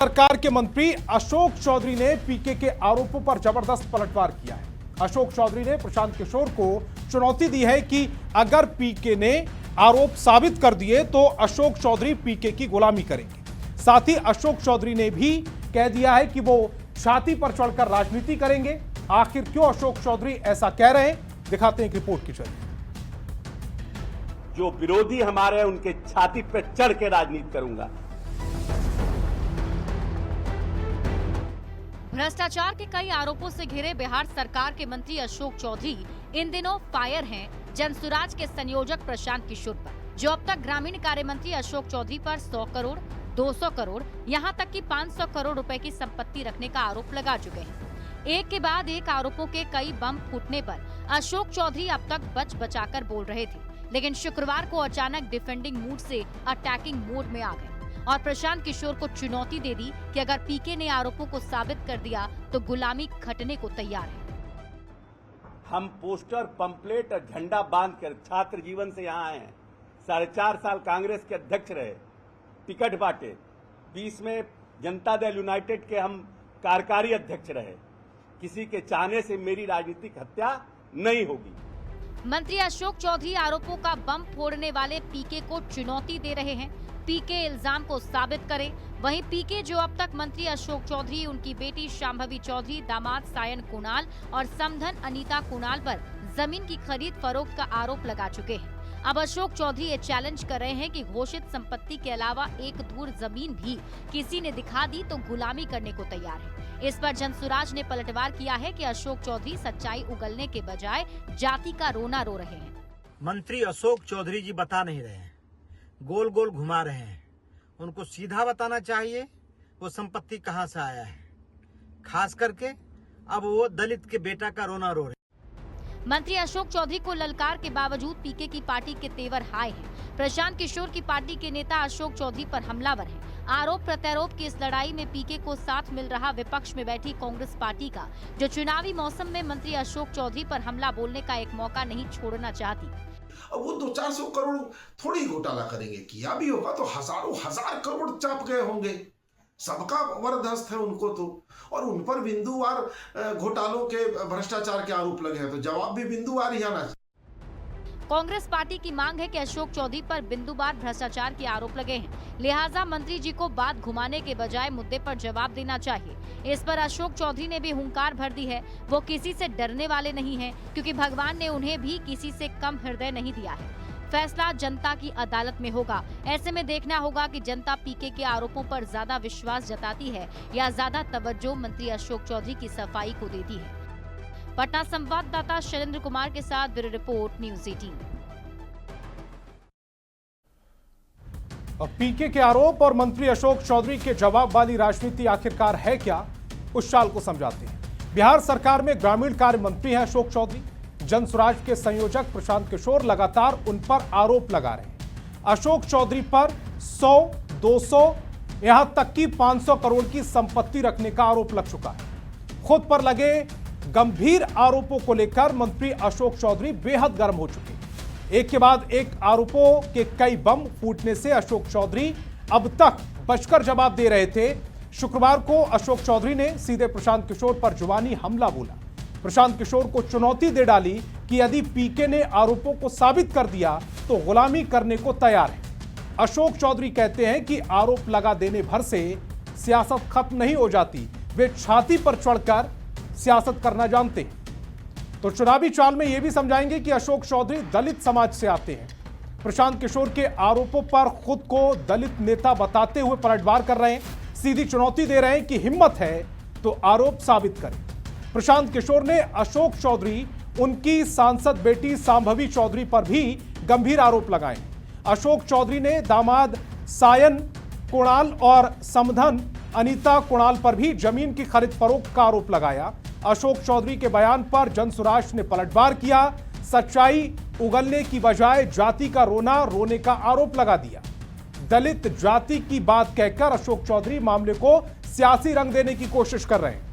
सरकार के मंत्री अशोक चौधरी ने पीके के आरोपों पर जबरदस्त पलटवार किया है। अशोक चौधरी ने प्रशांत किशोर को चुनौती दी है कि अगर पीके ने आरोप साबित कर दिए तो अशोक चौधरी पीके की गुलामी करेंगे। साथ ही अशोक चौधरी ने भी कह दिया है कि वो छाती पर चढ़कर राजनीति करेंगे। आखिर क्यों अशोक चौधरी ऐसा कह रहे हैं, दिखाते हैं एक रिपोर्ट के जरिए। जो विरोधी हमारे हैं उनके छाती पर चढ़ के राजनीति करूंगा। भ्रष्टाचार के कई आरोपों से घिरे बिहार सरकार के मंत्री अशोक चौधरी इन दिनों फायर हैं जनसुराज के संयोजक प्रशांत किशोर पर, जो अब तक ग्रामीण कार्य मंत्री अशोक चौधरी पर 100 करोड़, 200 करोड़, यहां तक कि 500 करोड़ रुपए की संपत्ति रखने का आरोप लगा चुके हैं। एक के बाद एक आरोपों के कई बम फूटने पर अशोक चौधरी अब तक बच बचाकर बोल रहे थे, लेकिन शुक्रवार को अचानक डिफेंडिंग मूड से अटैकिंग मोड में आ गए और प्रशांत किशोर को चुनौती दे दी कि अगर पीके ने आरोपों को साबित कर दिया तो गुलामी खटने को तैयार है। हम पोस्टर, पंपलेट और झंडा बांधकर छात्र जीवन से यहाँ आए हैं। 4.5 साल कांग्रेस के अध्यक्ष रहे, टिकट बांटे। 20 में जनता दल यूनाइटेड के हम कार्यकारी अध्यक्ष रहे। किसी के चाहने से मेरी राजनीतिक हत्या नहीं होगी। मंत्री अशोक चौधरी आरोपों का बम फोड़ने वाले पीके को चुनौती दे रहे हैं। पीके इल्जाम को साबित करे। वहीं पीके जो अब तक मंत्री अशोक चौधरी, उनकी बेटी शांभवी चौधरी, दामाद सायन कुणाल और समधन अनीता कुणाल पर जमीन की खरीद फरोख्त का आरोप लगा चुके हैं। अब अशोक चौधरी ये चैलेंज कर रहे हैं कि घोषित संपत्ति के अलावा एक धूर जमीन भी किसी ने दिखा दी तो गुलामी करने को तैयार है। इस पर जनसुराज ने पलटवार किया है कि अशोक चौधरी सच्चाई उगलने के बजाय जाति का रोना रो रहे हैं। मंत्री अशोक चौधरी जी बता नहीं रहे हैं, गोल गोल घुमा रहे हैं। उनको सीधा बताना चाहिए वो संपत्ति कहां से आया है। खास करके अब वो दलित के बेटा का रोना रो रहे हैं। मंत्री अशोक चौधरी को ललकार के बावजूद पीके की पार्टी के तेवर हाई हैं। प्रशांत किशोर की पार्टी के नेता अशोक चौधरी पर हमलावर हैं। आरोप प्रत्यारोप की इस लड़ाई में पीके को साथ मिल रहा विपक्ष में बैठी कांग्रेस पार्टी का, जो चुनावी मौसम में मंत्री अशोक चौधरी पर हमला बोलने का एक मौका नहीं छोड़ना चाहती। अब वो 200-400 करोड़ थोड़ी घोटाला करेंगे, किया भी होगा तो हजारों हजार करोड़ चाप गए होंगे। सबका वरदहस्त है उनको तो, और उन पर बिंदुवार घोटालों के, भ्रष्टाचार के आरोप लगे हैं तो जवाब भी बिंदुवार ही आना चाहिए। कांग्रेस पार्टी की मांग है कि अशोक चौधरी पर बिंदुवार भ्रष्टाचार के आरोप लगे हैं, लिहाजा मंत्री जी को बात घुमाने के बजाय मुद्दे पर जवाब देना चाहिए। इस पर अशोक चौधरी ने भी हुंकार भर दी है। वो किसी से डरने वाले नहीं हैं, क्योंकि भगवान ने उन्हें भी किसी से कम हृदय नहीं दिया है। फैसला जनता की अदालत में होगा। ऐसे में देखना होगा कि जनता पीके के आरोपों पर ज्यादा विश्वास जताती है या ज्यादा तवज्जो मंत्री अशोक चौधरी की सफाई को देती है। पटना संवाददाता शैलेंद्र कुमार के साथ ब्यूरो रिपोर्ट, न्यूज़ 18। पीके के आरोप और मंत्री अशोक चौधरी के जवाब वाली राजनीति आखिरकार है क्या, उस चाल को समझाते हैं। बिहार सरकार में ग्रामीण कार्य मंत्री हैं अशोक चौधरी। जनसुराज के संयोजक प्रशांत किशोर लगातार उन पर आरोप लगा रहे हैं। अशोक चौधरी पर 100, 200, यहां तक कि 500 करोड़ की संपत्ति रखने का आरोप लग चुका है। खुद पर लगे गंभीर आरोपों को लेकर मंत्री अशोक चौधरी बेहद गर्म हो चुके हैं। एक के बाद एक आरोपों के कई बम फूटने से अशोक चौधरी अब तक बचकर जवाब दे रहे थे। शुक्रवार को अशोक चौधरी ने सीधे प्रशांत किशोर पर जुबानी हमला बोला। प्रशांत किशोर को चुनौती दे डाली कि यदि पीके ने आरोपों को साबित कर दिया तो गुलामी करने को तैयार है। अशोक चौधरी कहते हैं कि आरोप लगा देने भर से सियासत खत्म नहीं हो जाती, वे छाती पर चढ़कर सियासत करना जानते हैं। तो चुनावी चाल में यह भी समझाएंगे कि अशोक चौधरी दलित समाज से आते हैं। प्रशांत किशोर के आरोपों पर खुद को दलित नेता बताते हुए पलटवार कर रहे हैं। सीधी चुनौती दे रहे हैं कि हिम्मत है तो आरोप साबित करें। प्रशांत किशोर ने अशोक चौधरी, उनकी सांसद बेटी शांभवी चौधरी पर भी गंभीर आरोप लगाए। अशोक चौधरी ने दामाद सायन कुणाल और समधन अनीता कुणाल पर भी जमीन की खरीद फरोख्त का आरोप लगाया। अशोक चौधरी के बयान पर जनसुराज ने पलटवार किया। सच्चाई उगलने की बजाय जाति का रोने का आरोप लगा दिया। दलित जाति की बात कहकर अशोक चौधरी मामले को सियासी रंग देने की कोशिश कर रहे हैं।